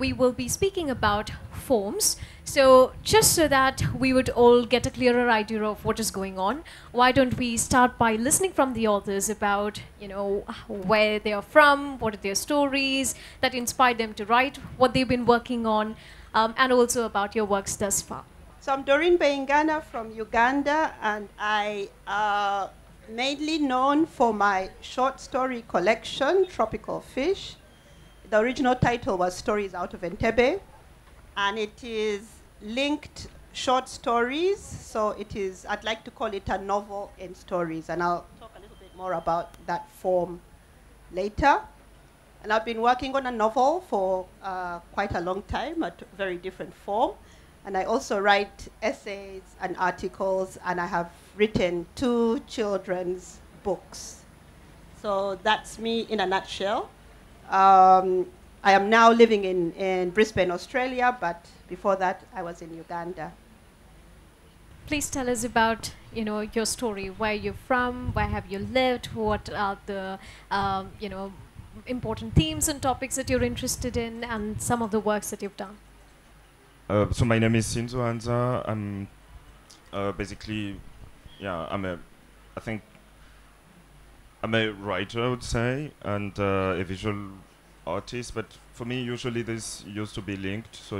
we will be speaking about forms. So just so that we would all get a clearer idea of what is going on, why don't we start by listening from the authors about, where they are from, what are their stories that inspired them to write, what they've been working on, and also about your works thus far. So I'm Doreen Baingana from Uganda, and I mainly known for my short story collection, Tropical Fish. The original title was Stories Out of Entebbe, and it is linked short stories. So it is, I'd like to call it a novel in stories, and I'll talk a little bit more about that form later. And I've been working on a novel for quite a long time, a very different form. And I also write essays and articles, and I have written 2 children's books. So that's me in a nutshell. I am now living in Brisbane, Australia, but before that I was in Uganda. Please tell us about, your story. Where you're from, where have you lived, what are the, important themes and topics that you're interested in, and some of the works that you've done. So my name is Sinzo Aanza. I'm basically, I think I'm a writer, I would say, and a visual artist. But for me, usually this used to be linked. So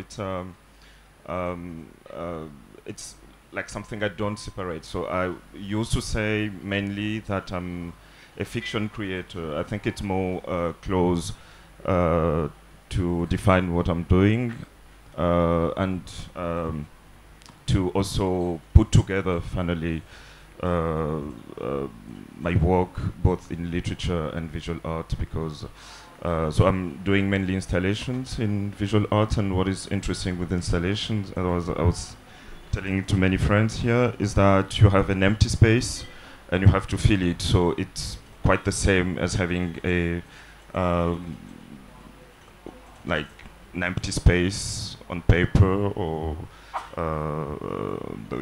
it's like something I don't separate. So I used to say mainly that I'm a fiction creator. I think it's more close to define what I'm doing. And to also put together finally my work both in literature and visual art, because so I'm doing mainly installations in visual art, and what is interesting with installations, I was telling to many friends here, is that you have an empty space and you have to fill it. So it's quite the same as having a like an empty space on paper or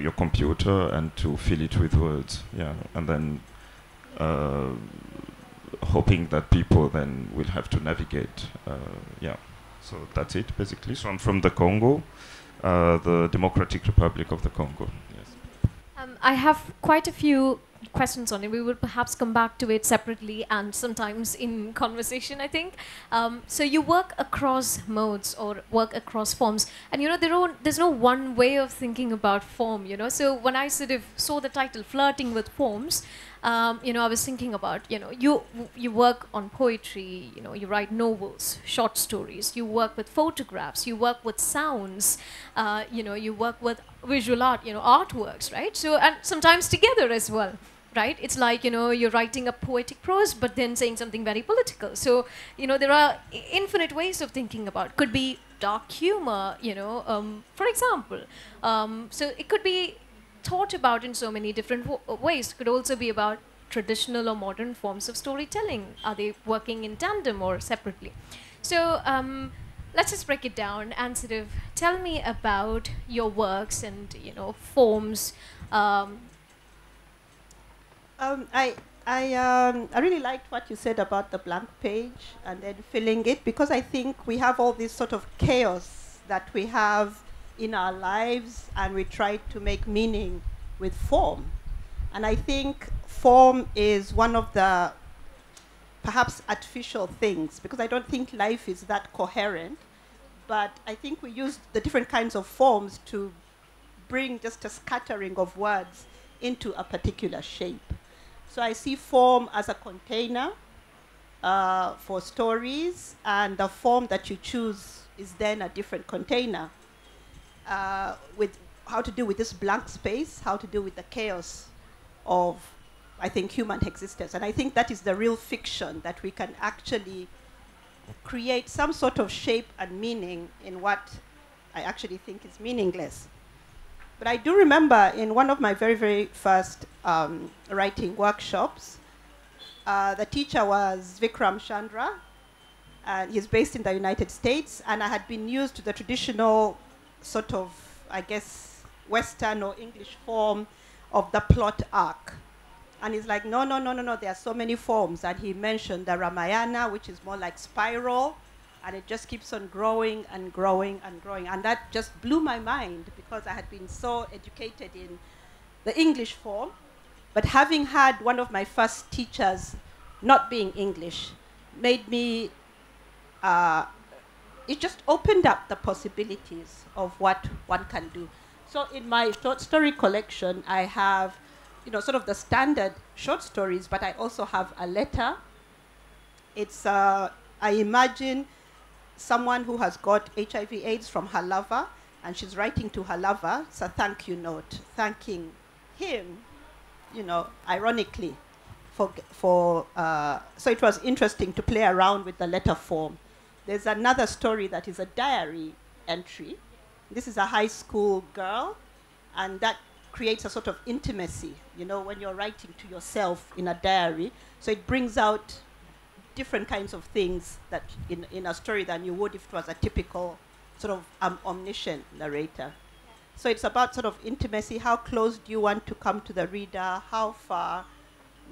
your computer, and to fill it with words, and then hoping that people then will have to navigate, So that's it basically. So I'm from the Congo, the Democratic Republic of the Congo. Yes. I have quite a few questions on it. We will perhaps come back to it separately and sometimes in conversation, I think. So you work across modes or work across forms, and there's no one way of thinking about form, So when I sort of saw the title Flirting with Forms, I was thinking about, you work on poetry, you write novels, short stories, you work with photographs, you work with sounds, you work with visual art, artworks, right? So, and sometimes together as well, right? It's like, you're writing a poetic prose, but then saying something very political. So, there are infinite ways of thinking about. Could be dark humor, for example. So it could be thought about in so many different ways. It could also be about traditional or modern forms of storytelling. Are they working in tandem or separately? So let's just break it down and sort of tell me about your works and forms. I really liked what you said about the blank page and then filling it, because I think we have all this sort of chaos that we have in our lives, and we try to make meaning with form. And I think form is one of the perhaps artificial things, because I don't think life is that coherent, but I think we use the different kinds of forms to bring just a scattering of words into a particular shape. So I see form as a container for stories, and the form that you choose is then a different container. With how to deal with this blank space, how to deal with the chaos of, I think, human existence. And I think that is the real fiction, that we can actually create some sort of shape and meaning in what I actually think is meaningless. But I do remember in one of my very, very first writing workshops, the teacher was Vikram Chandra, and he's based in the United States, and I had been used to the traditional sort of, I guess, Western or English form of the plot arc. And he's like, no, there are so many forms. And he mentioned the Ramayana, which is more like spiral. And it just keeps on growing and growing and growing. And that just blew my mind because I had been so educated in the English form. But having had one of my first teachers not being English made me, it just opened up the possibilities of what one can do. So in my short story collection, I have, sort of the standard short stories, but I also have a letter. It's, I imagine someone who has got HIV/AIDS from her lover, and she's writing to her lover. It's a thank you note, thanking him, ironically, so it was interesting to play around with the letter form. There's another story that is a diary entry. This is a high school girl, and that creates a sort of intimacy, when you're writing to yourself in a diary. So it brings out different kinds of things that in a story than you would if it was a typical sort of omniscient narrator. So it's about sort of intimacy. How close do you want to come to the reader? How far?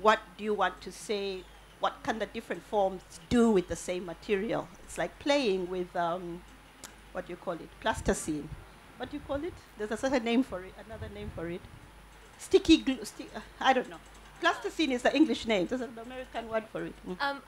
What do you want to say? What can the different forms do with the same material? It's like playing with, what do you call it? Plasticine. What do you call it? There's a certain name for it, another name for it. Sticky glue, I don't know. Plasticine is the English name. There's an American word for it.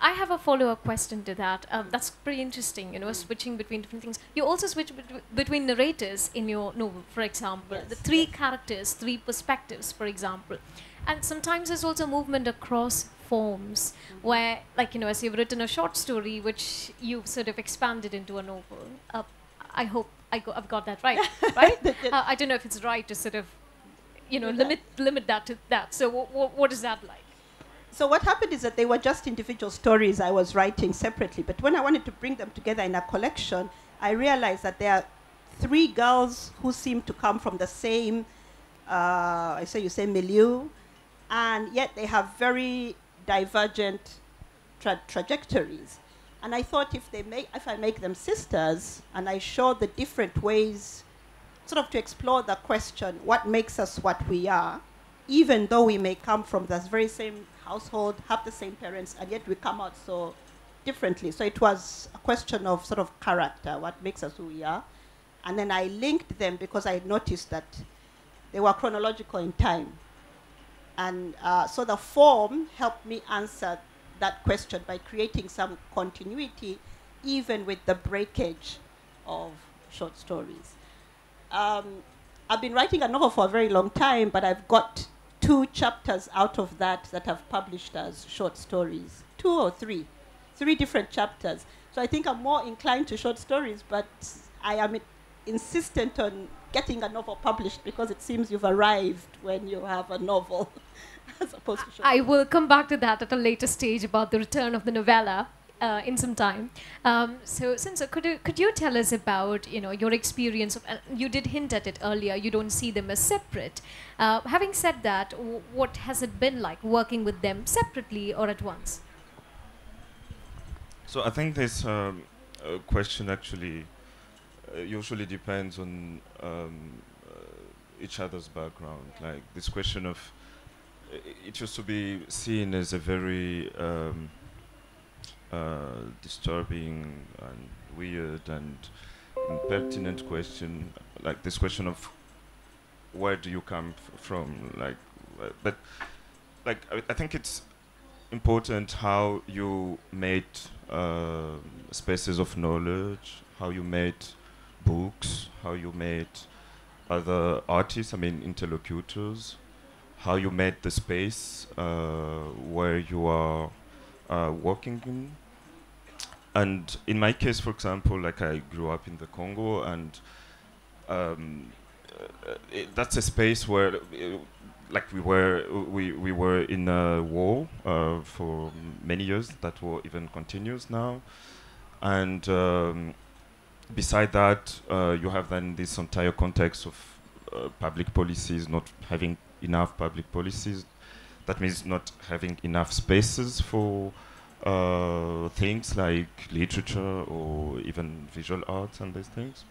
I have a follow-up question to that. That's pretty interesting, switching between different things. You also switch between narrators in your novel, for example. Yes, the three characters, three perspectives, for example. And sometimes there's also movement across forms, where, as you've written a short story, which you've sort of expanded into a novel. I hope I've got that right, right? I don't know if it's right to sort of, limit that to that. So what is that like? So what happened is that they were just individual stories I was writing separately. But when I wanted to bring them together in a collection, I realized that there are three girls who seem to come from the same, milieu, and yet they have very divergent trajectories. And I thought if I make them sisters and I show the different ways sort of to explore the question, what makes us what we are, even though we may come from this very same household, have the same parents, and yet we come out so differently. So it was a question of sort of character, what makes us who we are. And then I linked them because I noticed that they were chronological in time. And so the form helped me answer that question by creating some continuity, even with the breakage of short stories. I've been writing a novel for a very long time, but I've got 2 chapters out of that have published as short stories. 2 or 3 different chapters. So I think I'm more inclined to short stories, but I am insistent on getting a novel published because it seems you've arrived when you have a novel as opposed to short stories. I will come back to that at a later stage about the return of the novella. In some time. So Sinzo, could you tell us about your experience of, you did hint at it earlier, you don't see them as separate. Having said that, what has it been like working with them separately or at once? So I think this question actually usually depends on each other's background. Like this question of, it used to be seen as a very disturbing and weird and pertinent question, like this question of where do you come from, but I think it's important how you made spaces of knowledge, how you made books, how you made other artists, interlocutors, how you made the space where you are working in. And in my case, for example, I grew up in the Congo, and that's a space where, we were in a war for many years. That war even continues now, and beside that, you have then this entire context of public policies, not having enough public policies. That means not having enough spaces for things like literature or even visual arts and these things.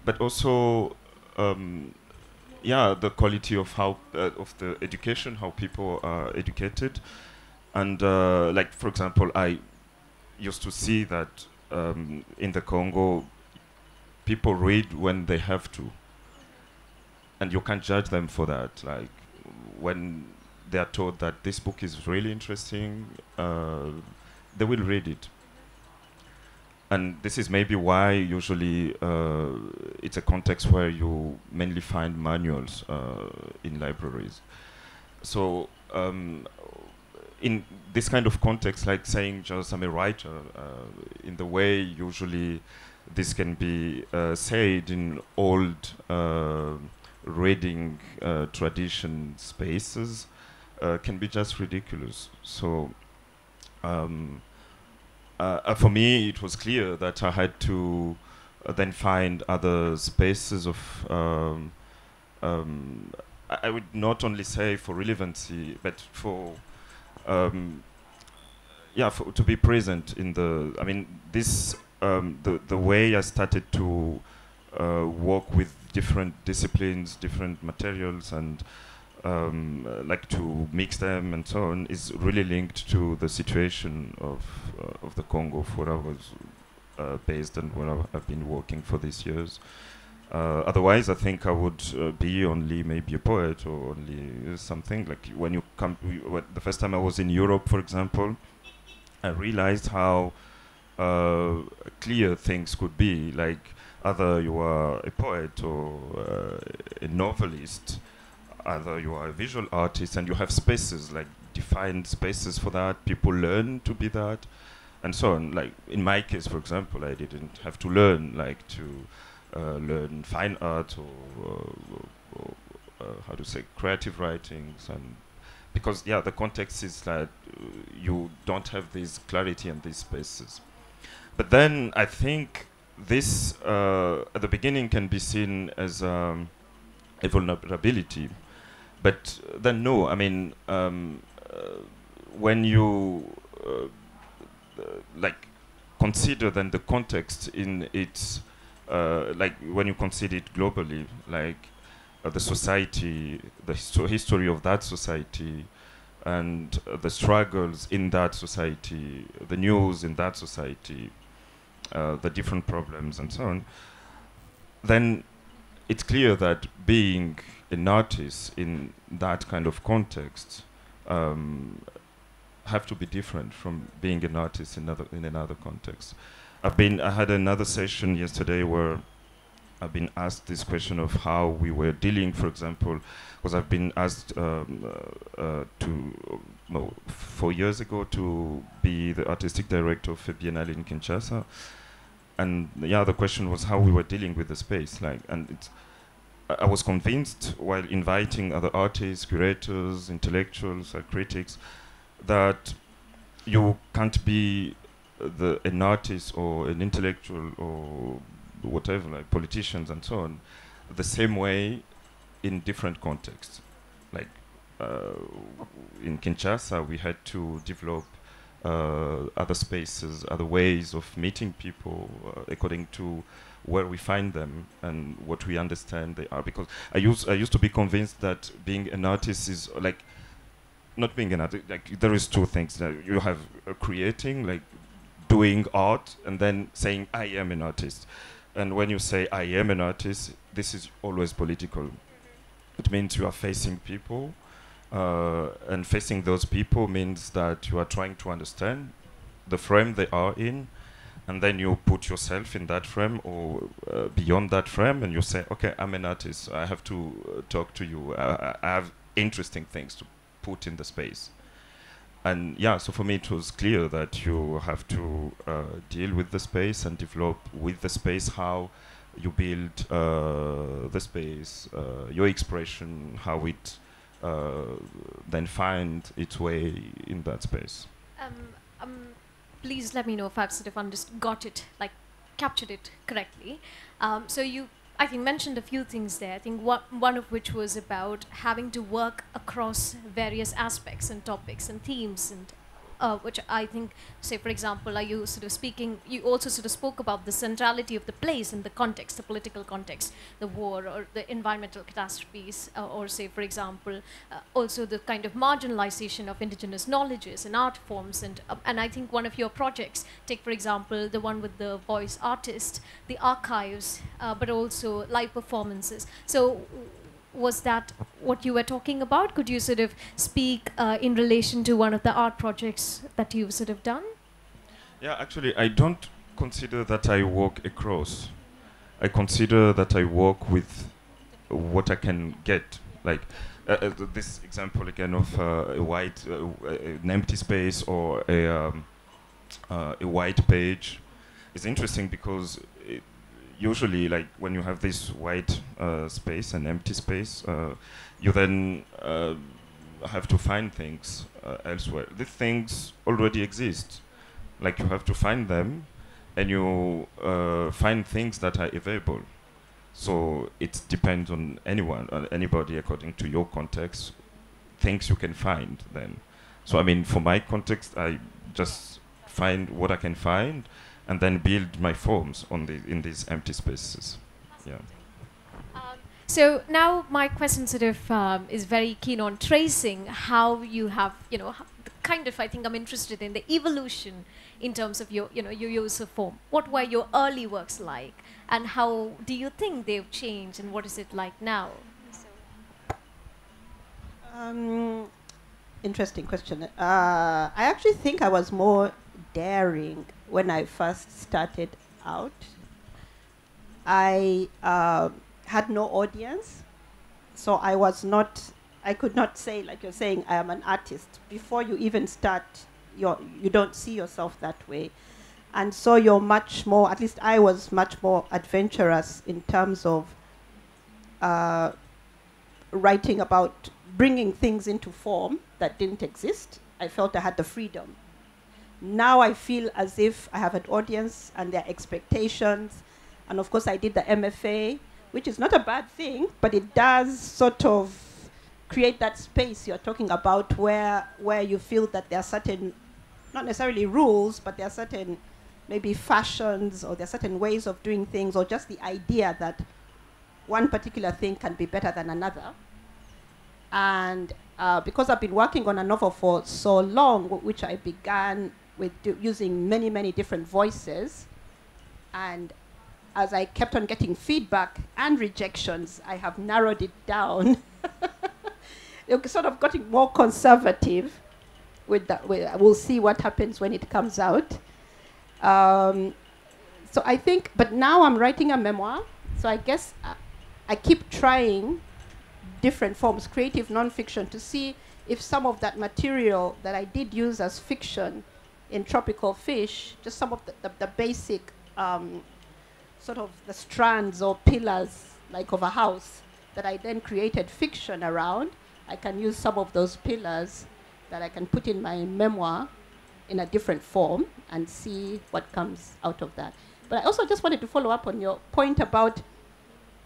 But also, the quality of how of the education, how people are educated, and for example, used to see that in the Congo, people read when they have to, and you can't judge them for that. Like when they are told that this book is really interesting, they will read it. And this is maybe why usually it's a context where you mainly find manuals in libraries. So in this kind of context, like saying just I'm a writer, in the way usually this can be said in old reading tradition spaces, can be just ridiculous. So for me, it was clear that I had to then find other spaces of I would not only say for relevancy, but for to be present in the. I mean, this the way I started to work with different disciplines, different materials, and like to mix them and so on, is really linked to the situation of the Congo, for where I was based and where I've been working for these years. Otherwise, I think I would be only maybe a poet or only something. Like when you come, the first time I was in Europe, for example, I realized how clear things could be. Like either you are a poet or a novelist, either you are a visual artist, and you have spaces, like defined spaces for that. People learn to be that, and so on. Like in my case, for example, I didn't have to learn like to learn fine art or how to say creative writings, and because the context is that you don't have this clarity in these spaces. But then I think this at the beginning can be seen as a vulnerability, but then no. I mean, when you like consider then the context in its like when you consider it globally, like the society, the history of that society, and the struggles in that society, the news in that society, the different problems and so on, then it's clear that being an artist in that kind of context have to be different from being an artist in another context. I had another session yesterday where I've been asked this question of how we were dealing, for example, because I've been asked 4 years ago to be the artistic director of a Biennale in Kinshasa, and the question was how we were dealing with the space, I was convinced while inviting other artists, curators, intellectuals, critics, that you can't be an artist or an intellectual or whatever, like politicians and so on, the same way in different contexts. Like in Kinshasa, we had to develop other spaces, other ways of meeting people according to where we find them and what we understand they are. Because I used to be convinced that being an artist is like not being an artist. Like there is two things that you have: creating, like doing art, and then saying I am an artist. And when you say I am an artist, this is always political. It means you are facing people, and facing those people means that you are trying to understand the frame they are in, and then you put yourself in that frame or beyond that frame, and you say, okay, I'm an artist, I have to talk to you, I have interesting things to put in the space. And so for me it was clear that you have to deal with the space and develop with the space how you build the space, your expression, how it then find its way in that space. Please let me know if I've sort of got it, like captured it correctly. So you, I think, mentioned a few things there. I think one of which was about having to work across various aspects and topics and themes and which I think, say for example, are you sort of speaking, you also sort of spoke about the centrality of the place in the context, the political context, the war or the environmental catastrophes, or say for example, also the kind of marginalization of indigenous knowledges and art forms. And I think one of your projects, take for example, the one with the voice artist, the archives, but also live performances. So was that what you were talking about? Could you sort of speak in relation to one of the art projects that you've sort of done? Yeah, actually, I don't consider that I work across. I consider that I work with what I can get. Like this example again of a white, an empty space or a white page is interesting because usually, like when you have this white space and empty space, you then have to find things elsewhere. These things already exist. Like you have to find them, and you find things that are available. So it depends on anybody according to your context, things you can find then. So I mean, for my context, I just find what I can find, and then build my forms in these empty spaces. Yeah. So now my question sort of is very keen on tracing how you have, kind of, I think I'm interested in the evolution in terms of your use of form. What were your early works like, and how do you think they've changed, and what is it like now? Interesting question. I actually think I was more daring when I first started out. I had no audience, so I could not say, like you're saying, I am an artist. Before you even start, you don't see yourself that way. And so you're much more, at least I was much more adventurous in terms of writing about bringing things into form that didn't exist. I felt I had the freedom. Now I feel as if I have an audience and their expectations. And of course I did the MFA, which is not a bad thing, but it does sort of create that space you're talking about where you feel that there are certain, not necessarily rules, but there are certain maybe fashions, or there are certain ways of doing things, or just the idea that one particular thing can be better than another. And because I've been working on a novel for so long, which I began with using many, many different voices, and as I kept on getting feedback and rejections, I have narrowed it down. It sort of getting more conservative with that. We'll see what happens when it comes out. So I think, but now I'm writing a memoir, so I guess I keep trying different forms, creative nonfiction, to see if some of that material that I did use as fiction in Tropical Fish, just some of the basic sort of the strands or pillars, like of a house, that I then created fiction around. I can use some of those pillars that I can put in my memoir in a different form and see what comes out of that. But I also just wanted to follow up on your point about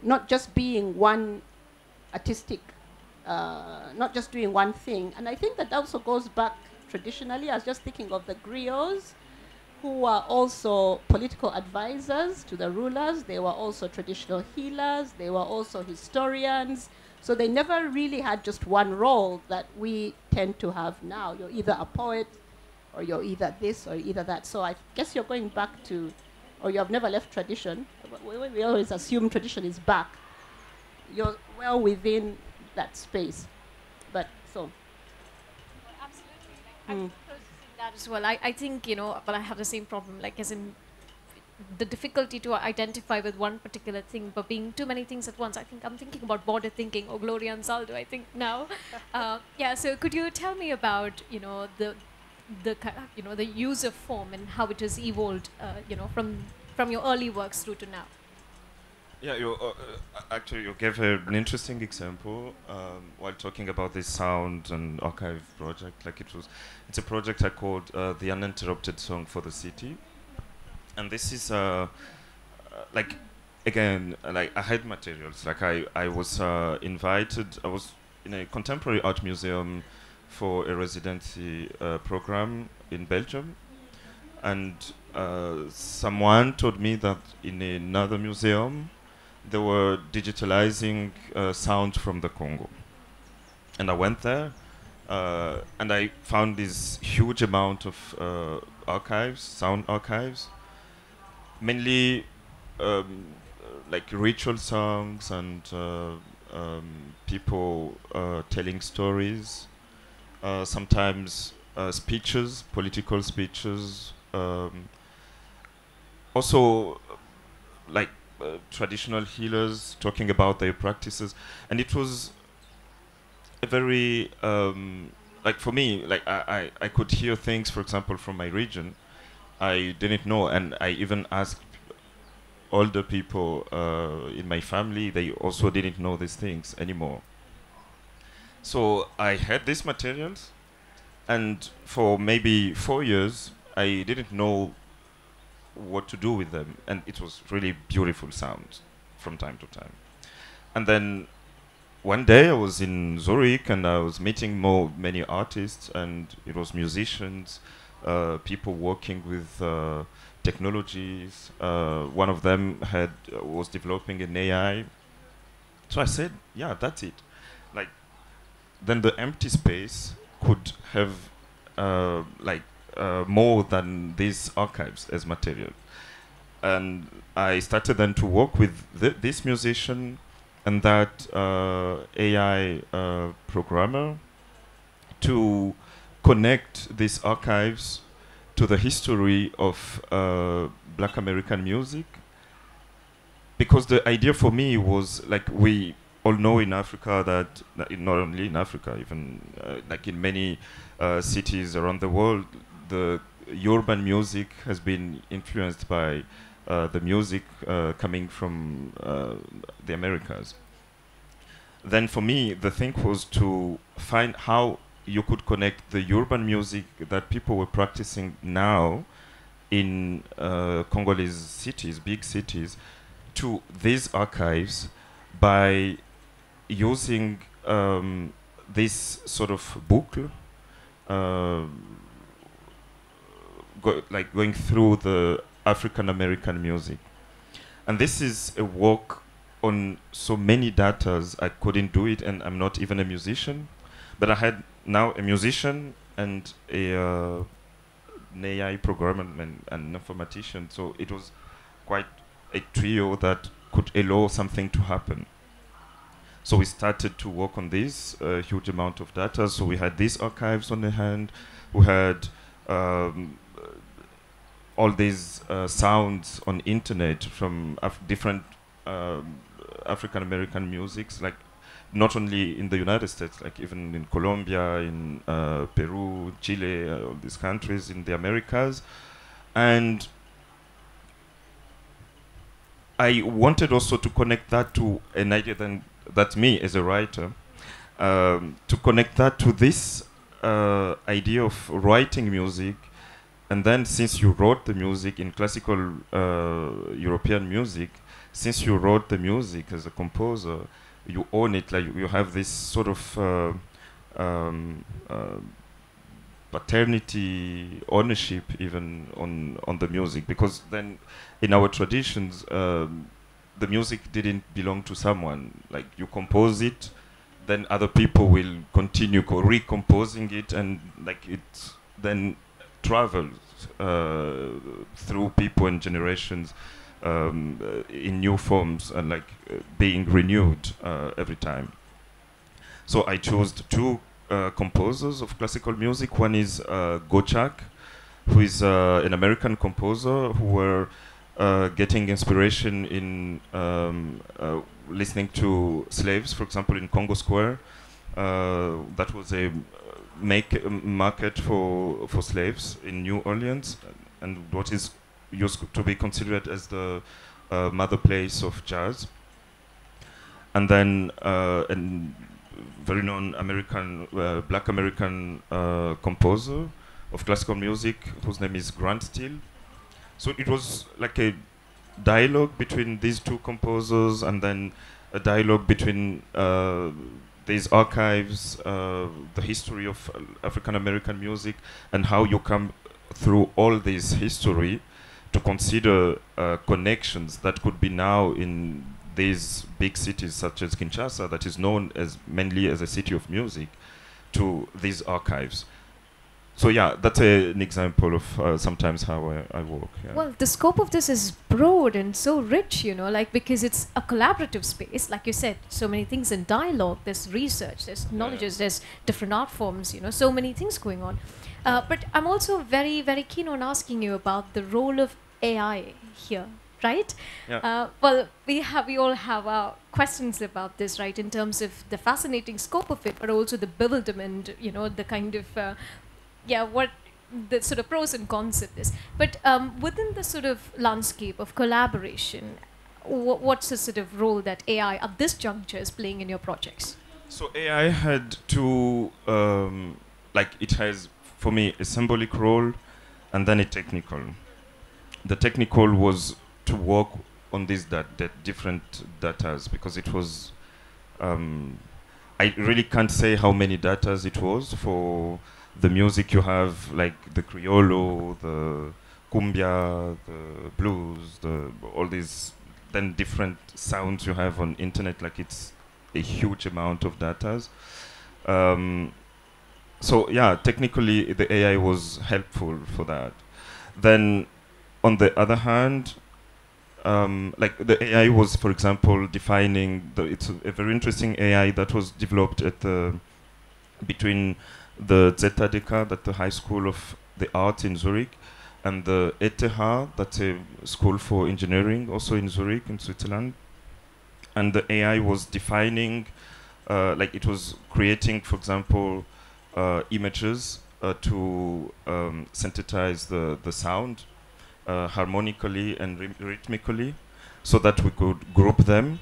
not just being one artistic, not just doing one thing. And I think that also goes back traditionally. I was just thinking of the griots, who were also political advisors to the rulers. They were also traditional healers. They were also historians. So they never really had just one role that we tend to have now. You're either a poet, or you're either this, or either that. So I guess you're going back to, or you have never left tradition. We always assume tradition is back. You're well within that space. But so. Absolutely. That as well. I think, but I have the same problem, like as in the difficulty to identify with one particular thing, but being too many things at once. I think I'm thinking about border thinking, or Gloria and Saldo, I think now. Yeah, so could you tell me about, the use of form and how it has evolved, from your early works through to now? Yeah, actually you gave an interesting example while talking about this sound and archive project. Like it's a project I called the Uninterrupted Song for the City, and this is like, again, like I had materials. Like I was invited. I was in a contemporary art museum for a residency program in Belgium, and someone told me that in another museum they were digitalizing sound from the Congo. And I went there, and I found this huge amount of archives, sound archives, mainly like ritual songs and people telling stories, sometimes speeches, political speeches, also like traditional healers talking about their practices. And it was a very like for me, like I could hear things, for example, from my region I didn't know, and I even asked older people in my family. They also didn't know these things anymore. So I had these materials, and for maybe 4 years I didn't know what to do with them, and it was really beautiful sound from time to time. And then one day I was in Zurich and I was meeting many artists, and it was musicians, people working with technologies. One of them was developing an AI. So I said, yeah, that's it. Like, then the empty space could have more than these archives as material. And I started then to work with this musician and that AI programmer to connect these archives to the history of Black American music. Because the idea for me was, like, we all know in Africa that, not only in Africa, even like in many cities around the world, the urban music has been influenced by the music coming from the Americas. Then for me, the thing was to find how you could connect the urban music that people were practicing now in Congolese cities, big cities, to these archives by using this sort of book, going through the African American music. And this is a work on so many datas. I couldn't do it, and I'm not even a musician. But I had now a musician and an AI programmer and an informatician. So it was quite a trio that could allow something to happen. So we started to work on this huge amount of data. So we had these archives on the hand. We had all these sounds on internet from different African American musics, like not only in the United States, like even in Colombia, in Peru, Chile, all these countries in the Americas. And I wanted also to connect that to an idea that me as a writer, to connect that to this idea of writing music. And then, since you wrote the music in classical European music, since you wrote the music as a composer, you own it. Like, you have this sort of paternity, ownership, even on the music. Because then, in our traditions, the music didn't belong to someone. Like, you compose it, then other people will continue recomposing it, and like it then travels through people and generations in new forms, and like being renewed every time. So I chose two composers of classical music. One is Gochak, who is an American composer who were getting inspiration in listening to slaves, for example, in Congo Square. That was a market for slaves in New Orleans, and what is used to be considered as the mother place of jazz. And then a very known American, Black American composer of classical music, whose name is Grant Steele. So it was like a dialogue between these two composers, and then a dialogue between these archives, the history of African American music, and how you come through all this history to consider connections that could be now in these big cities such as Kinshasa, that is known as mainly as a city of music, to these archives. So yeah, that's an example of sometimes how I work. Yeah. Well, the scope of this is broad and so rich, you know, like because it's a collaborative space, like you said, so many things in dialogue, there's research, there's knowledges, there's different art forms, you know, so many things going on. But I'm also very, very keen on asking you about the role of AI here, right? Yeah. Well, we all have our questions about this, right, in terms of the fascinating scope of it, but also the bewilderment, you know, the kind of what the sort of pros and cons of this. But within the sort of landscape of collaboration, what's the sort of role that AI at this juncture is playing in your projects? So AI had two, like it has, for me, a symbolic role and then a technical. The technical was to work on these different datas, because it was, I really can't say how many datas it was. For the music you have like the Criollo, the Cumbia, the blues, all these then different sounds you have on internet, like it's a huge amount of datas. So yeah, technically the AI was helpful for that. Then on the other hand, like the AI was, for example, defining it's a very interesting AI that was developed at between the ZDK, that's the High School of the Arts in Zurich, and the ETH, that's a school for engineering, also in Zurich, in Switzerland. And the AI was defining, like it was creating, for example, images to synthesize the sound harmonically and rhythmically, so that we could group them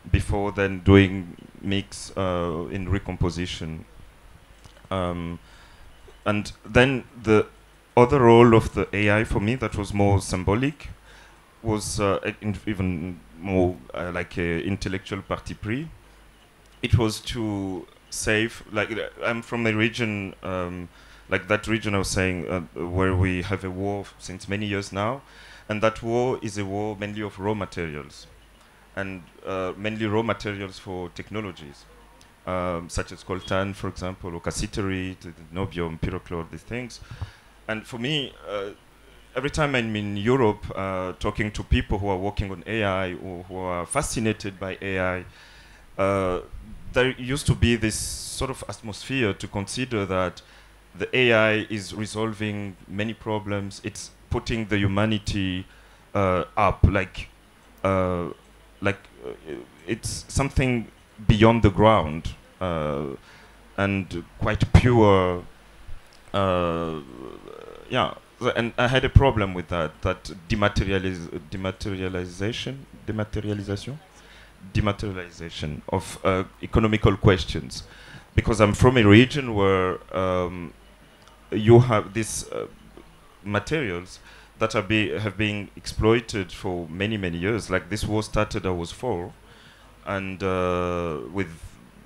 before then doing mix in recomposition. And then the other role of the AI for me that was more symbolic was even more like a intellectual parti pris. It was to save, like I'm from a region, like that region I was saying, where we have a war since many years now, and that war is a war mainly of raw materials, and mainly raw materials for technologies. Such as coltan, for example, or cassiterite, niobium, pyrochlore, these things. And for me, every time I'm in Europe talking to people who are working on AI or who are fascinated by AI, there used to be this sort of atmosphere to consider that the AI is resolving many problems. It's putting the humanity up, it's something beyond the ground and quite pure. Yeah, and I had a problem with that dematerialization of economical questions, because I'm from a region where you have these materials that have been exploited for many years. Like this war started, I was 4, and with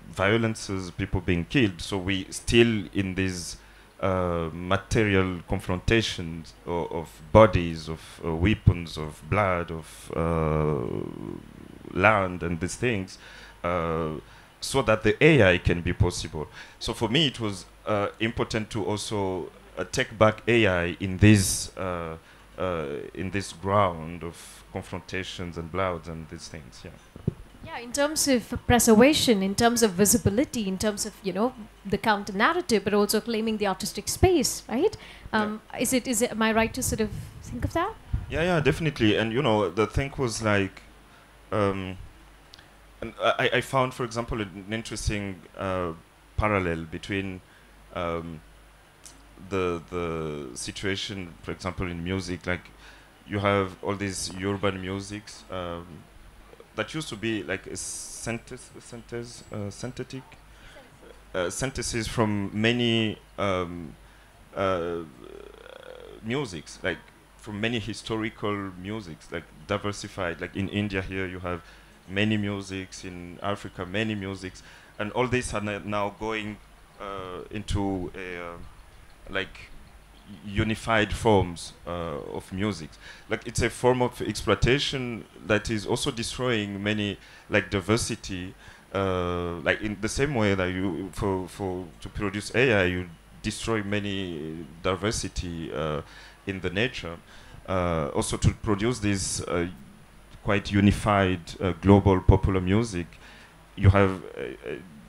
violences, people being killed. So we still in these material confrontations of bodies, of weapons, of blood, of land, and these things, so that the AI can be possible. So for me, it was important to also take back AI in this ground of confrontations and blood and these things. Yeah. Yeah, in terms of preservation, in terms of visibility, in terms of, you know, the counter narrative, but also claiming the artistic space, right? Is it am I right to sort of think of that? Yeah, definitely. And you know, the thing was like, and I found, for example, an interesting parallel between the situation, for example, in music. Like you have all these urban musics that used to be like a synthesis from many musics, like from many historical musics, like diversified. Like in India here, you have many musics. In Africa, many musics. and all these are now going into a, like unified forms of music. Like it's a form of exploitation that is also destroying many, like diversity. Like in the same way that you to produce AI, you destroy many diversity in the nature. Also to produce this quite unified global popular music, you have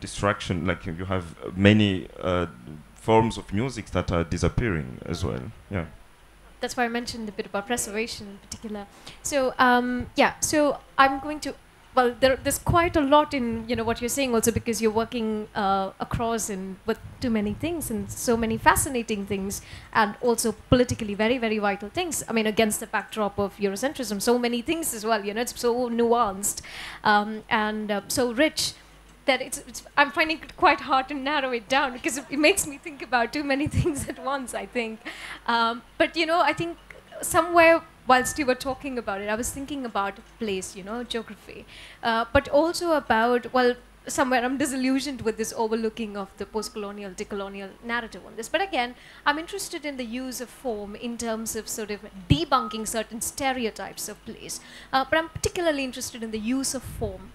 distraction, like you have many forms of music that are disappearing as well. Yeah. That's why I mentioned a bit about preservation in particular. So yeah, so I'm going to, well, there's quite a lot in what you're saying also, because you're working across and with too many things and so many fascinating things, and also politically very, very vital things. I mean, against the backdrop of Eurocentrism, so many things as well. It's so nuanced and so rich that I'm finding it quite hard to narrow it down, because it makes me think about too many things at once, I think. But I think somewhere whilst you were talking about it, I was thinking about place, geography, but also about, well, somewhere I'm disillusioned with this overlooking of the post-colonial, decolonial narrative on this. But again, I'm interested in the use of form in terms of sort of debunking certain stereotypes of place. But I'm particularly interested in the use of form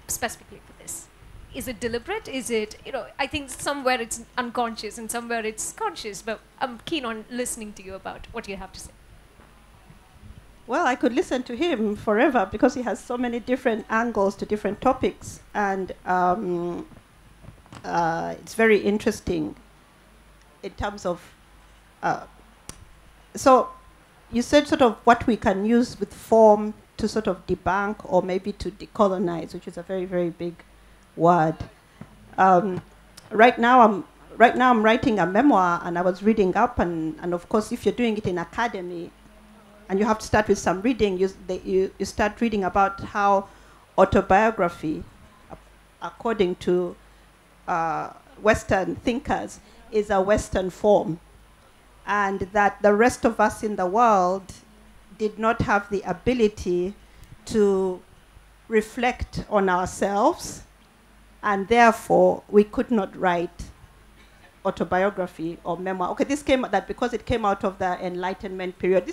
specifically for this. Is it deliberate? Is it, I think somewhere it's unconscious and somewhere it's conscious, but I'm keen on listening to you about what you have to say. Well, I could listen to him forever because he has so many different angles to different topics, and it's very interesting in terms of. So, you said sort of what we can use with form to sort of debunk or maybe to decolonize, which is a very, very big word. Right now I'm writing a memoir, and I was reading up, and of course, if you're doing it in academy, and you have to start with some reading, you start reading about how autobiography, according to Western thinkers, is a Western form, and that the rest of us in the world did not have the ability to reflect on ourselves, and therefore we could not write autobiography or memoir. Okay, this came that because it came out of the Enlightenment period.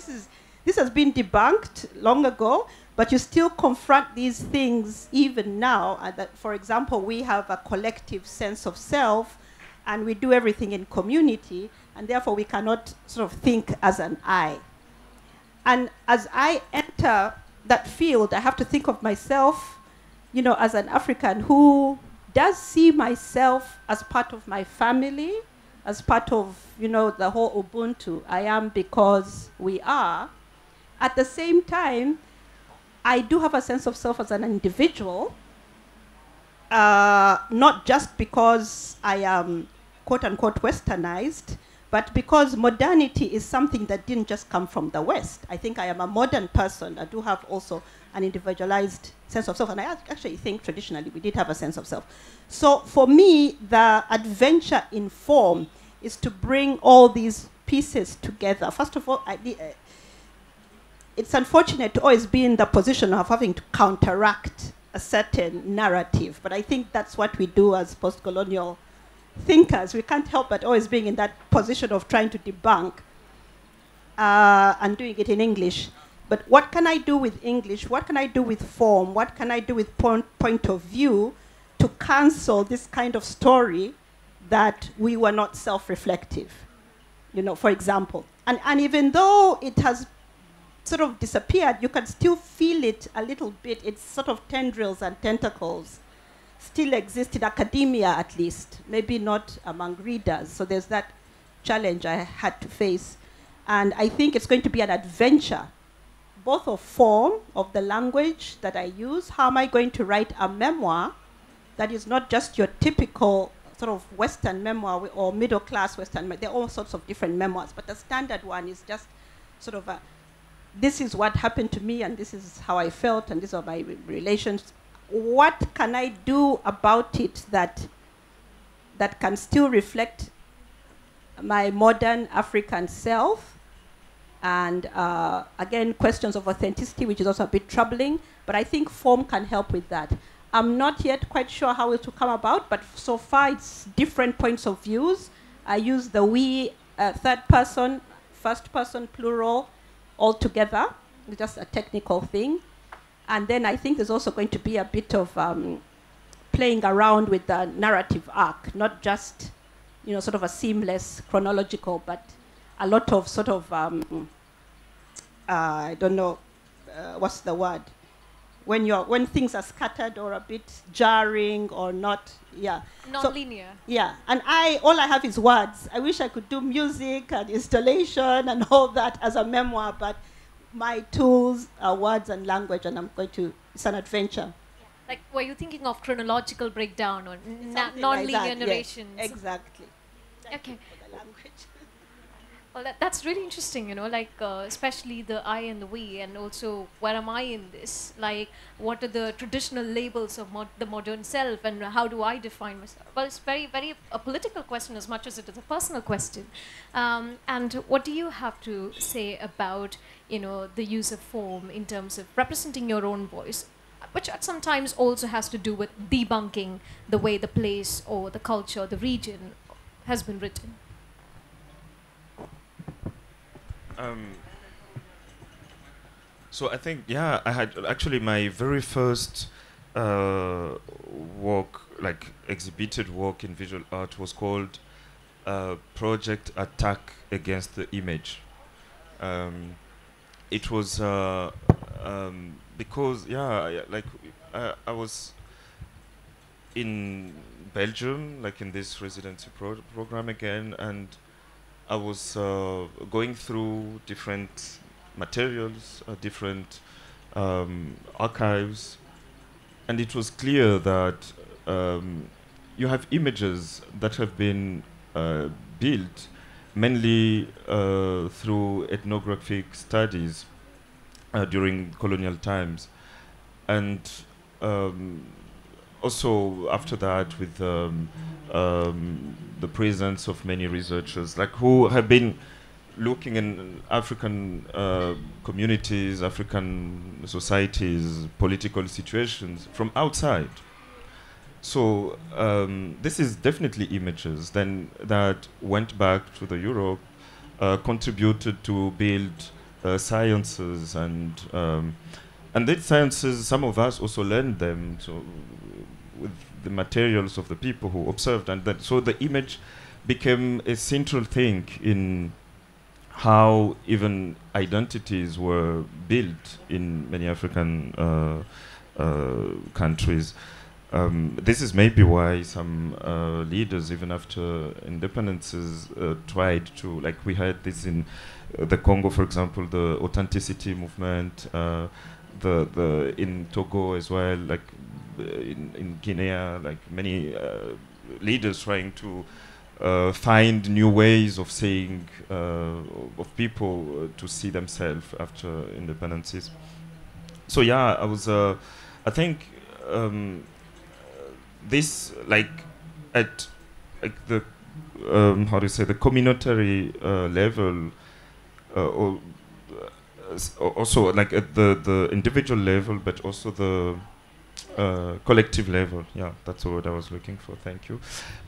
This has been debunked long ago, but you still confront these things even now. That, for example, we have a collective sense of self, and we do everything in community, and therefore we cannot sort of think as an I. And as I enter that field, I have to think of myself, as an African who does see myself as part of my family, as part of, the whole Ubuntu. I am because we are. At the same time, I do have a sense of self as an individual, not just because I am, quote unquote, westernized, but because modernity is something that didn't just come from the West. I think I am a modern person. I do have also an individualized sense of self, and I actually think traditionally we did have a sense of self. So for me, the adventure in form is to bring all these pieces together. First of all, it's unfortunate to always be in the position of having to counteract a certain narrative, but I think that's what we do as post-colonial thinkers. We can't help but always being in that position of trying to debunk and doing it in English. But what can I do with English? What can I do with form? What can I do with point of view to cancel this kind of story that we were not self-reflective, for example. And even though it has sort of disappeared, you can still feel it a little bit. It's sort of tendrils and tentacles still exist in academia, at least, maybe not among readers. So there's that challenge I had to face. And I think it's going to be an adventure, both of form, of the language that I use. How am I going to write a memoir that is not just your typical sort of Western memoir or middle-class Western memoir? There are all sorts of different memoirs, but the standard one is just sort of this is what happened to me, and this is how I felt, and these are my relations. What can I do about it that can still reflect my modern African self? And again, questions of authenticity, which is also a bit troubling, but I think form can help with that. I'm not yet quite sure how it will come about, but so far it's different points of views. I use the we, third person, first person, plural, all together. It's just a technical thing. And then I think there's also going to be a bit of playing around with the narrative arc, not just, sort of a seamless chronological, but a lot of sort of, I don't know, what's the word? When things are scattered or a bit jarring or not, yeah. Non-linear. So, yeah, and all I have is words. I wish I could do music and installation and all that as a memoir, but my tools are words and language, and it's an adventure. Like, were you thinking of chronological breakdown or non-linear like narrations? Yes, exactly. Okay. Well, that's really interesting, especially the I and the we, and also where am I in this? Like, what are the traditional labels of the modern self, and how do I define myself? Well, it's very, very a political question as much as it is a personal question. And what do you have to say about, the use of form in terms of representing your own voice, which sometimes also has to do with debunking the way the place or the culture, the region has been written? So I think, I had actually my very first exhibited work in visual art was called Project Attack Against the Image. It was because, I was in Belgium, like in this residency program again, and I was going through different materials, different archives, and it was clear that you have images that have been built mainly through ethnographic studies during colonial times, and also after that with the presence of many researchers who have been looking in African communities, African societies, political situations from outside. So this is definitely images then that went back to the Europe, contributed to build sciences, and these sciences, some of us also learned them with the materials of the people who observed, and so the image became a central thing in how even identities were built in many African countries. This is maybe why some leaders, even after independences, tried to, we had this in the Congo, for example, the authenticity movement, in Togo as well, in Guinea, many leaders trying to find new ways of saying, of people to see themselves after independences. So I was, I think this, at the, how do you say, the communitary level, or also at the individual level, but also the collective level. That's the word I was looking for. Thank you.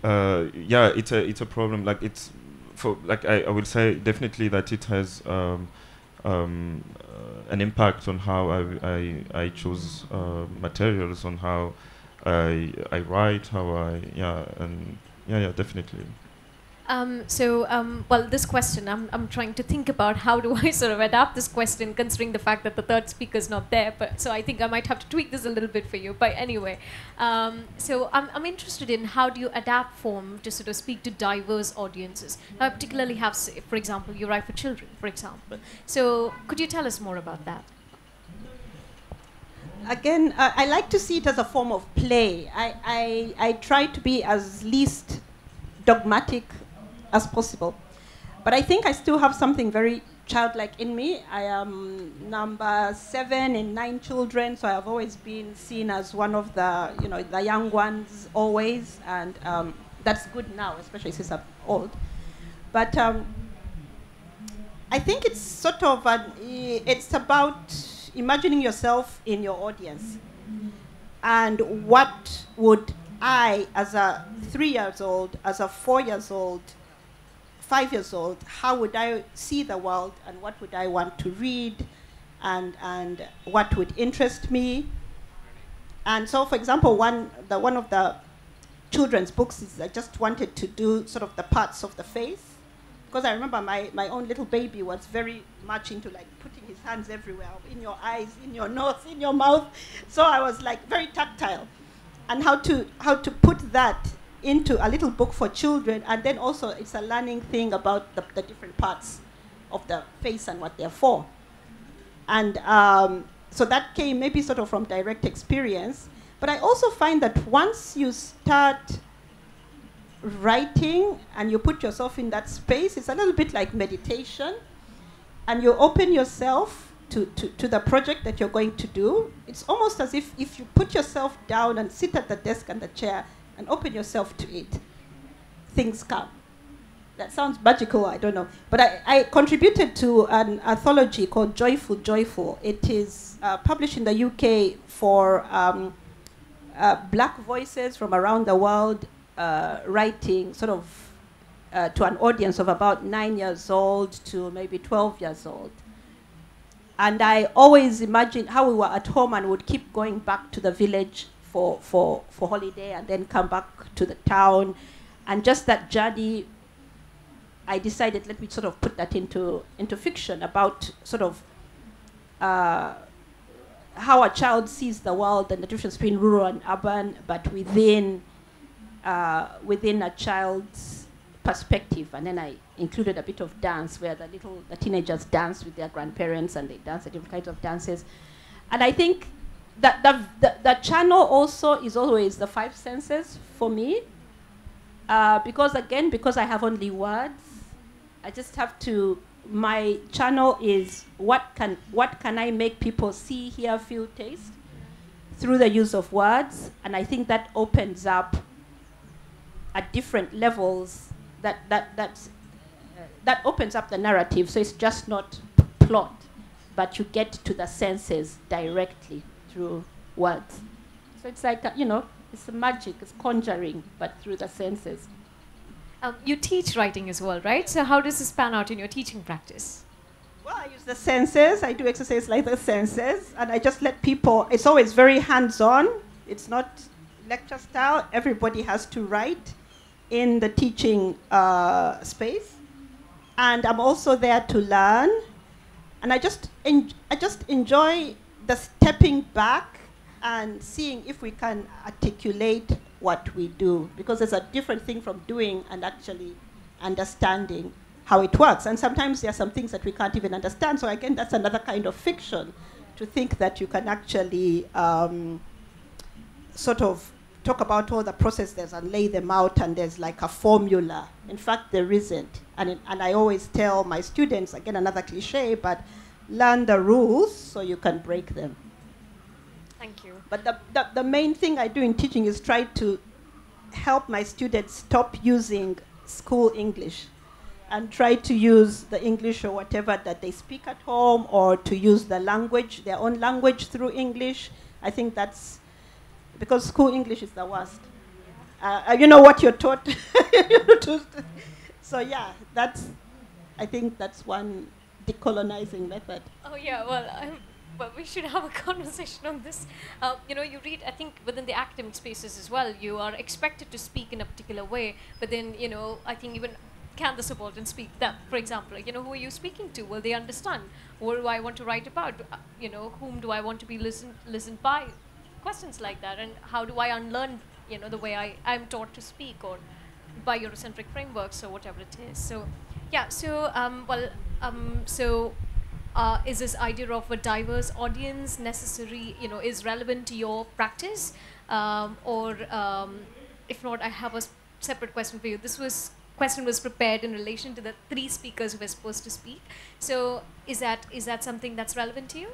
It's a problem. It's for I will say definitely that it has an impact on how I choose materials, on how I write, how definitely. Well, this question, I'm trying to think about how do I sort of adapt this question, considering the fact that the third speaker is not there. But so I think I might have to tweak this a little bit for you. But anyway, so I'm interested in how do you adapt form to sort of speak to diverse audiences. Now, I particularly have, for example, you write for children, for example. So could you tell us more about that? Again, I like to see it as a form of play. I try to be as least dogmatic as possible. But I think I still have something very childlike in me. I am number 7 in 9 children, so I have always been seen as one of the, the young ones always, and that's good now, especially since I'm old. But I think it's sort of, it's about imagining yourself in your audience. And what would I, as a 3 years old, as a 4 years old, 5 years old, how would I see the world, and what would I want to read, and what would interest me? And so, for example, one of the children's books is I just wanted to do sort of the parts of the face, because I remember my own little baby was very much into like putting his hands everywhere, in your eyes, in your nose, in your mouth. So I was like very tactile, and how to put that into a little book for children, and then also it's a learning thing about the different parts of the face and what they're for. And so that came maybe sort of from direct experience. But I also find that once you start writing and you put yourself in that space, it's a little bit like meditation, and you open yourself to the project that you're going to do. It's almost as if you put yourself down and sit at the desk and the chair and open yourself to it, things come. That sounds magical, I don't know. But I contributed to an anthology called Joyful Joyful. It is published in the UK for black voices from around the world, writing sort of to an audience of about 9 years old to maybe 12 years old. And I always imagined how we were at home and would keep going back to the village for holiday and then come back to the town. And just that journey, I decided, let me sort of put that into fiction about sort of how a child sees the world and the difference between rural and urban, but within a child's perspective. And then I included a bit of dance where the teenagers dance with their grandparents, and they dance at different kinds of dances. And I think that the channel also is always the five senses for me, because I have only words, I just have to. My channel is what can I make people see, hear, feel, taste through the use of words, and I think that opens up at different levels. That opens up the narrative, so it's just not plot, but you get to the senses directly through words. So it's like it's a magic, it's conjuring, but through the senses. You teach writing as well, right? So how does this pan out in your teaching practice? Well, I use the senses. I do exercise like the senses, and I just let people. It's always very hands-on. It's not lecture style. Everybody has to write in the teaching space, and I'm also there to learn. And I just enjoy the stepping back and seeing if we can articulate what we do, because there's a different thing from doing and actually understanding how it works. And sometimes there are some things that we can't even understand. So again, that's another kind of fiction, to think that you can actually sort of talk about all the processes and lay them out, and there's like a formula. In fact, there isn't. And I always tell my students, again, another cliche, but learn the rules so you can break them. Thank you. But the main thing I do in teaching is try to help my students stop using school English and try to use the English or whatever that they speak at home, or to use the language, their own language through English. I think that's because school English is the worst. You know what you're taught. So yeah, I think that's one decolonizing method. Oh yeah, well, we should have a conversation on this. You read, I think, within the academic spaces as well, you are expected to speak in a particular way, but then, I think even can the subaltern speak that, for example, who are you speaking to? Will they understand? What do I want to write about? Whom do I want to be listened by? Questions like that. And how do I unlearn, the way I'm taught to speak, or by Eurocentric frameworks or whatever it is. So, yeah, is this idea of a diverse audience necessary, is relevant to your practice? Or if not, I have a separate question for you. Question was prepared in relation to the 3 speakers who were supposed to speak. So is that something that's relevant to you?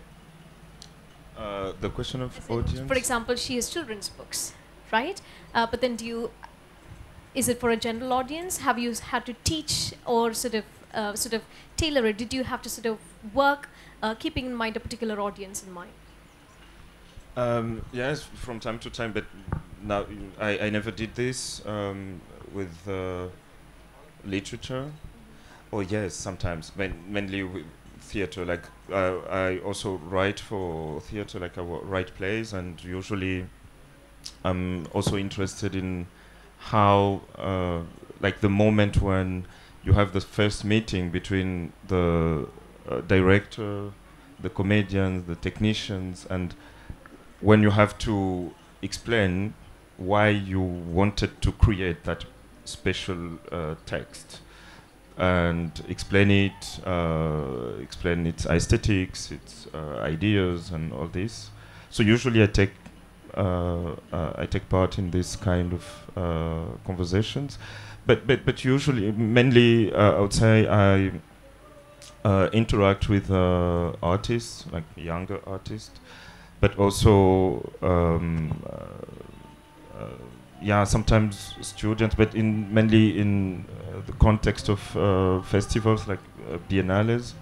The question of audience? For example, she has children's books, right? But then is it for a general audience? Have you had to teach or sort of tailor it? Did you have to sort of work keeping in mind a particular audience in mind? Yes, from time to time, but now I never did this with literature. Oh yes, sometimes, mainly with theater. Like I also write for theater, like I write plays, and usually I'm also interested in how, like the moment when you have the first meeting between the director, the comedians, the technicians, and when you have to explain why you wanted to create that special text and explain its aesthetics, its ideas, and all this. So usually I take part in this kind of conversations, but usually mainly I would say I interact with artists, like younger artists, but also yeah, sometimes students, but mainly in the context of festivals like biennales.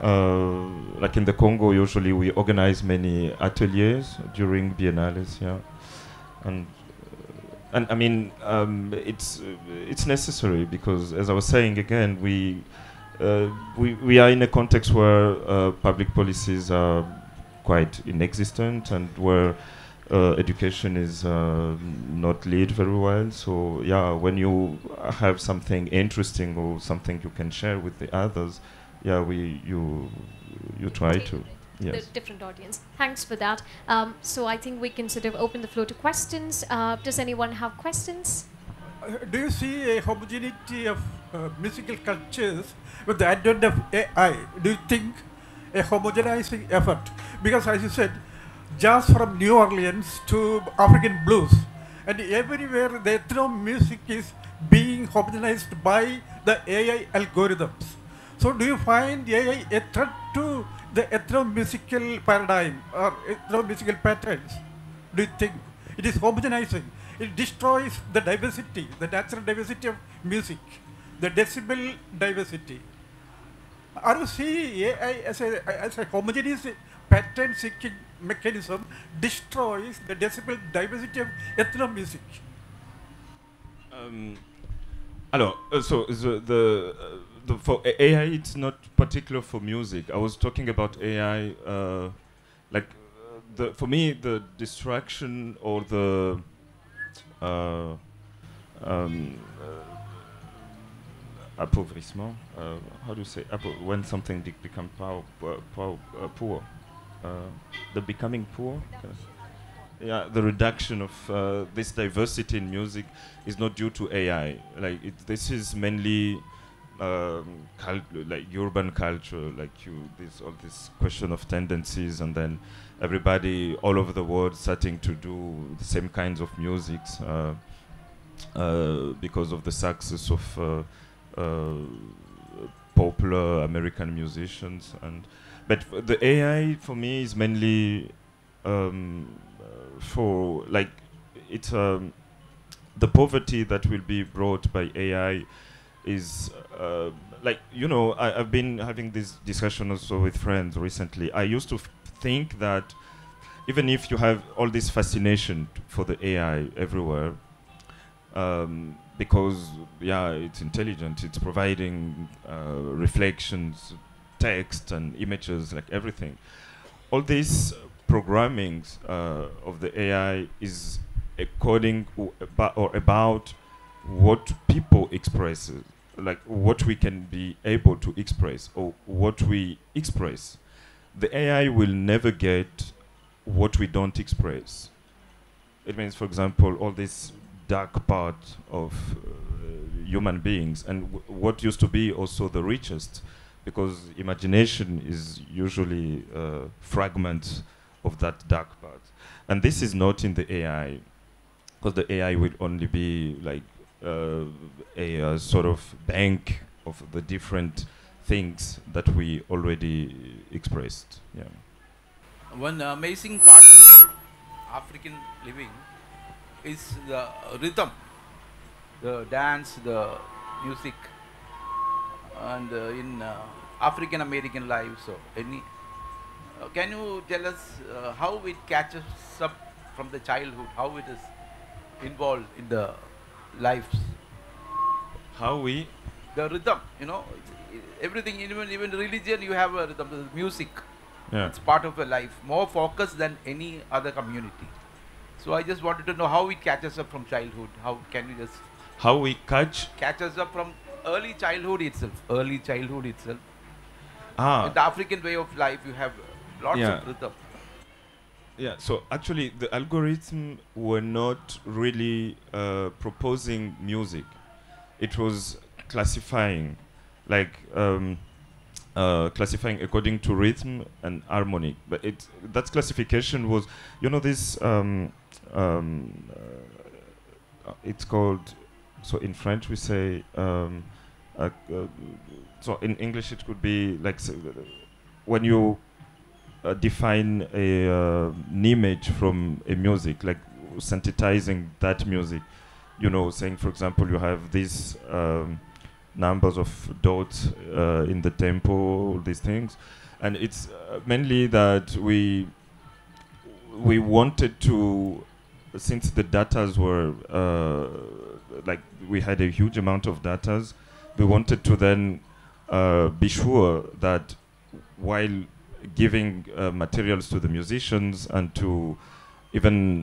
Like in the Congo, usually we organize many ateliers during biennales, yeah, and I mean it's necessary because, as I was saying again, we are in a context where public policies are quite inexistent and where education is not led very well. So yeah, when you have something interesting or something you can share with the others, yeah, you try to. The Yes. different audience. Thanks for that. So I think we can sort of open the floor to questions. Does anyone have questions? Do you see a homogeneity of musical cultures with the advent of AI? Do you think a homogenizing effort? Because as you said, jazz from New Orleans to African blues, and everywhere the ethno music is being homogenized by the AI algorithms. So do you find AI a threat to the ethno-musical paradigm or ethno-musical patterns? Do you think it is homogenizing? It destroys the diversity, the natural diversity of music, the decibel diversity. Are you seeing AI as a homogeneous pattern-seeking mechanism destroys the decibel diversity of ethno-music? Alors, so for AI, it's not particular for music. I was talking about AI, like for me, the distraction or the uh, um, appauvrissement. How do you say when something becomes poor? The becoming poor. Yeah, the reduction of this diversity in music is not due to AI. Like this is mainly like urban culture. Like all this question of tendencies, and then everybody all over the world starting to do the same kinds of musics because of the success of popular American musicians. But the AI for me is mainly for like it's the poverty that will be brought by AI is like I've been having this discussion also with friends recently. I used to think that even if you have all this fascination for the AI everywhere, because yeah, it's intelligent, it's providing reflections, text and images, like everything. All these programmings of the AI is according about what people express, like what we can be able to express or what we express. The AI will never get what we don't express. It means, for example, all this dark part of human beings and what used to be also the richest, because imagination is usually fragments of that dark part. And this is not in the AI, because the AI will only be like a sort of bank of the different things that we already expressed. Yeah. One amazing part of African living is the rhythm, the dance, the music, and in African American lives, so any Can you tell us how it catches up from the childhood, how it is involved in the lives? How we? The rhythm, everything, even religion, you have a rhythm, the music. Yeah. It's part of your life, more focused than any other community. So I just wanted to know how it catches up from childhood. How can you just How we catches up from early childhood itself? Ah. In the African way of life, you have lots of rhythm. Yeah, so actually the algorithm were not really proposing music. It was classifying, like classifying according to rhythm and harmony. But that classification was, this, it's called, so in French we say, so in English it could be like, when you define an image from a music, like synthesizing that music, saying, for example, you have these numbers of dots in the tempo, all these things, and it's mainly that we wanted to, since the datas were like we had a huge amount of datas, we wanted to then be sure that while giving materials to the musicians and to even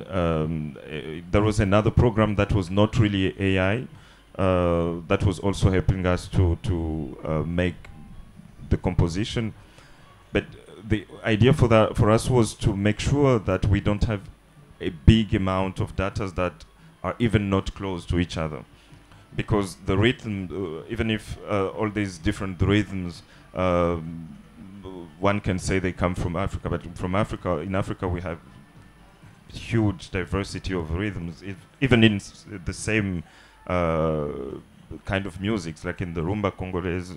there was another program that was not really AI that was also helping us to make the composition. But the idea for us was to make sure that we don't have a big amount of data that are even not close to each other, because the rhythm, even if all these different rhythms, one can say they come from Africa, but in Africa we have huge diversity of rhythms, even in the same kind of music, like in the rumba Congolese,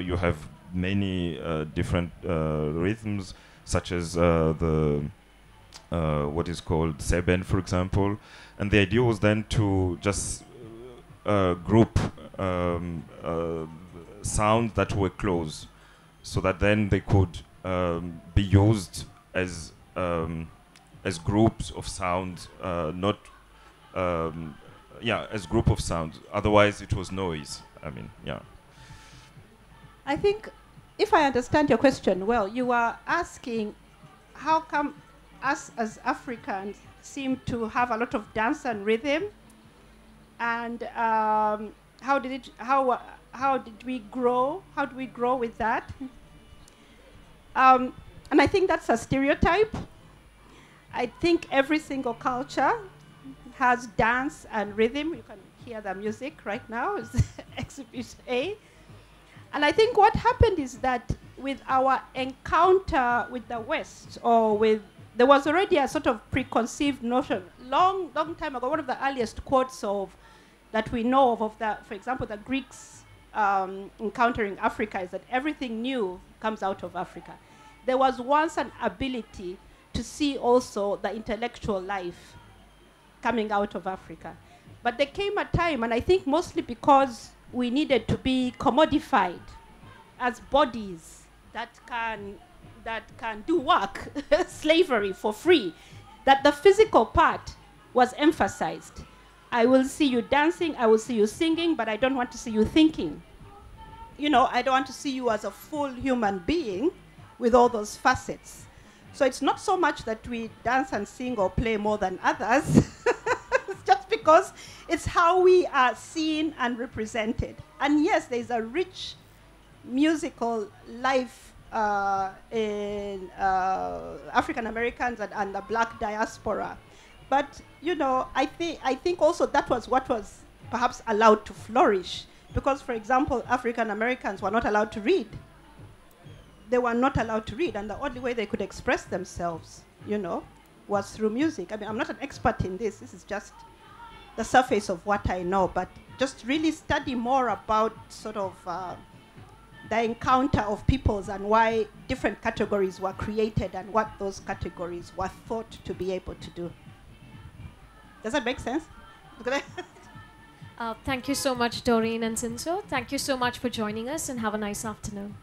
you have many different rhythms, such as the what is called seben, for example. And the idea was then to just group sounds that were close, so that then they could be used as groups of sounds, not as group of sounds. Otherwise, it was noise. I think, if I understand your question well, you are asking how come us as Africans seem to have a lot of dance and rhythm, and how did we grow? How do we grow with that? And I think that's a stereotype. I think every single culture has dance and rhythm. You can hear the music right now. It's Exhibit A. And I think what happened is that with our encounter with the West, there was already a sort of preconceived notion, long time ago. One of the earliest quotes that we know of for example, the Greeks encountering Africa is that everything new comes out of Africa. There was once an ability to see also the intellectual life coming out of Africa. But there came a time, and I think mostly because we needed to be commodified as bodies that can do work, slavery for free, that the physical part was emphasized. I will see you dancing, I will see you singing, but I don't want to see you thinking. I don't want to see you as a full human being with all those facets. So it's not so much that we dance and sing or play more than others. It's just because it's how we are seen and represented. And yes, there's a rich musical life in African Americans and the black diaspora. But I think also that was what was perhaps allowed to flourish, because, for example, African Americans were not allowed to read. They were not allowed to read, and the only way they could express themselves, was through music. I'm not an expert in this. This is just the surface of what I know, but just really study more about sort of the encounter of peoples and why different categories were created and what those categories were thought to be able to do. Does that make sense? Thank you so much, Doreen and Sinzo. Thank you so much for joining us, and have a nice afternoon.